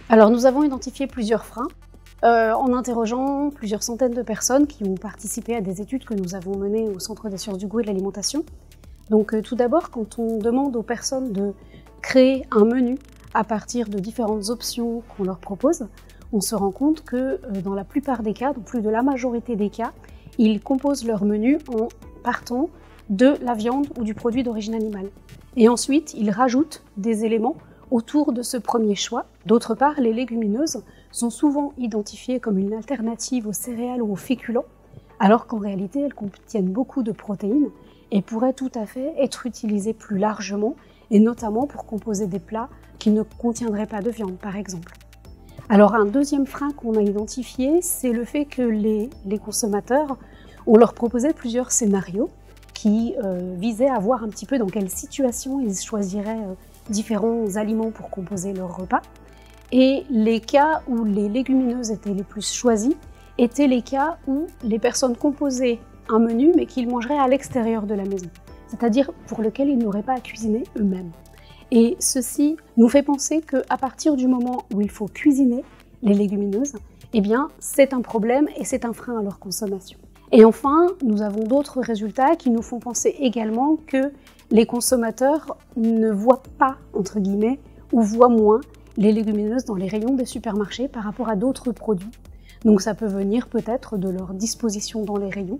Alors nous avons identifié plusieurs freins en interrogeant plusieurs centaines de personnes qui ont participé à des études que nous avons menées au Centre des sciences du goût et de l'alimentation. Donc tout d'abord, quand on demande aux personnes de créer un menu à partir de différentes options qu'on leur propose, on se rend compte que dans la plupart des cas, dans plus de la majorité des cas, ils composent leur menu en partant de la viande ou du produit d'origine animale. Et ensuite, ils rajoutent des éléments autour de ce premier choix. D'autre part, les légumineuses sont souvent identifiées comme une alternative aux céréales ou aux féculents, alors qu'en réalité, elles contiennent beaucoup de protéines et pourraient tout à fait être utilisées plus largement, et notamment pour composer des plats qui ne contiendraient pas de viande, par exemple. Alors un deuxième frein qu'on a identifié, c'est le fait que les consommateurs, on leur proposait plusieurs scénarios qui visaient à voir un petit peu dans quelle situation ils choisiraient différents aliments pour composer leur repas. Et les cas où les légumineuses étaient les plus choisies étaient les cas où les personnes composaient un menu mais qu'ils mangeraient à l'extérieur de la maison, c'est-à-dire pour lequel ils n'auraient pas à cuisiner eux-mêmes. Et ceci nous fait penser qu'à partir du moment où il faut cuisiner les légumineuses, eh bien c'est un problème et c'est un frein à leur consommation. Et enfin, nous avons d'autres résultats qui nous font penser également que les consommateurs ne voient pas, entre guillemets, ou voient moins les légumineuses dans les rayons des supermarchés par rapport à d'autres produits. Donc ça peut venir peut-être de leur disposition dans les rayons.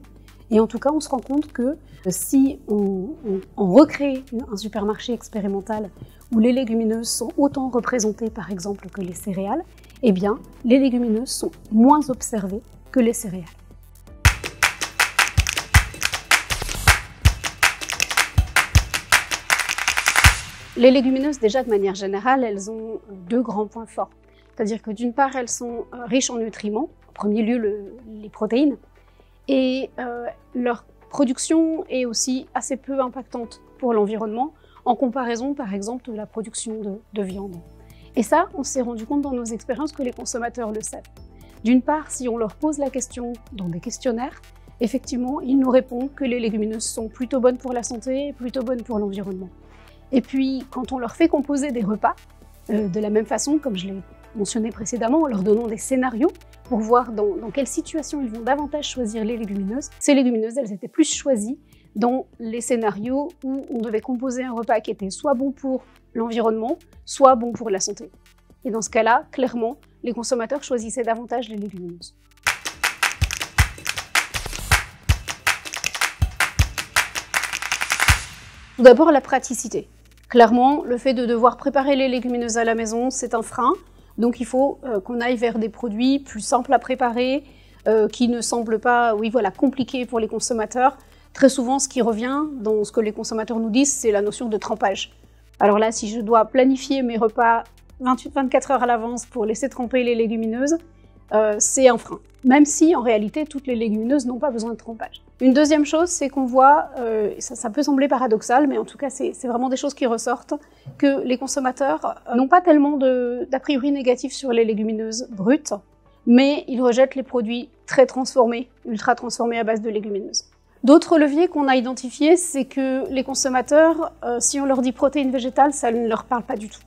Et en tout cas, on se rend compte que si on recrée un supermarché expérimental où les légumineuses sont autant représentées par exemple que les céréales, eh bien les légumineuses sont moins observées que les céréales. Les légumineuses, déjà de manière générale, elles ont deux grands points forts. C'est-à-dire que d'une part, elles sont riches en nutriments, en premier lieu les protéines, et leur production est aussi assez peu impactante pour l'environnement, en comparaison par exemple de la production de viande. Et ça, on s'est rendu compte dans nos expériences que les consommateurs le savent. D'une part, si on leur pose la question dans des questionnaires, effectivement, ils nous répondent que les légumineuses sont plutôt bonnes pour la santé et plutôt bonnes pour l'environnement. Et puis, quand on leur fait composer des repas, de la même façon, comme je l'ai mentionné précédemment, en leur donnant des scénarios pour voir dans quelle situation ils vont davantage choisir les légumineuses, ces légumineuses, elles étaient plus choisies dans les scénarios où on devait composer un repas qui était soit bon pour l'environnement, soit bon pour la santé. Et dans ce cas-là, clairement, les consommateurs choisissaient davantage les légumineuses. Tout d'abord, la praticité. Clairement, le fait de devoir préparer les légumineuses à la maison, c'est un frein. Donc il faut qu'on aille vers des produits plus simples à préparer, qui ne semblent pas compliqués pour les consommateurs. Très souvent, ce qui revient dans ce que les consommateurs nous disent, c'est la notion de trempage. Alors là, si je dois planifier mes repas 28-24 heures à l'avance pour laisser tremper les légumineuses, c'est un frein. Même si, en réalité, toutes les légumineuses n'ont pas besoin de trempage. Une deuxième chose, c'est qu'on voit, ça peut sembler paradoxal, mais en tout cas, c'est vraiment des choses qui ressortent, que les consommateurs n'ont pas tellement d'a priori négatif sur les légumineuses brutes, mais ils rejettent les produits très transformés, ultra transformés à base de légumineuses. D'autres leviers qu'on a identifiés, c'est que les consommateurs, si on leur dit protéines végétales, ça ne leur parle pas du tout.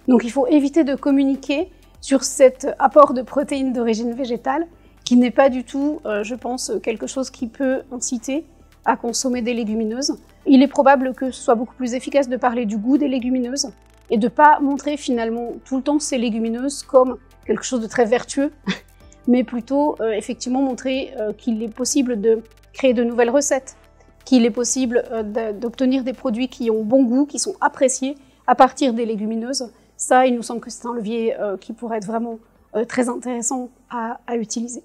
Donc il faut éviter de communiquer sur cet apport de protéines d'origine végétale, qui n'est pas du tout, je pense, quelque chose qui peut inciter à consommer des légumineuses. Il est probable que ce soit beaucoup plus efficace de parler du goût des légumineuses et de ne pas montrer finalement tout le temps ces légumineuses comme quelque chose de très vertueux, mais plutôt effectivement montrer qu'il est possible de créer de nouvelles recettes, qu'il est possible d'obtenir des produits qui ont bon goût, qui sont appréciés à partir des légumineuses. Ça, il nous semble que c'est un levier qui pourrait être vraiment très intéressant à utiliser.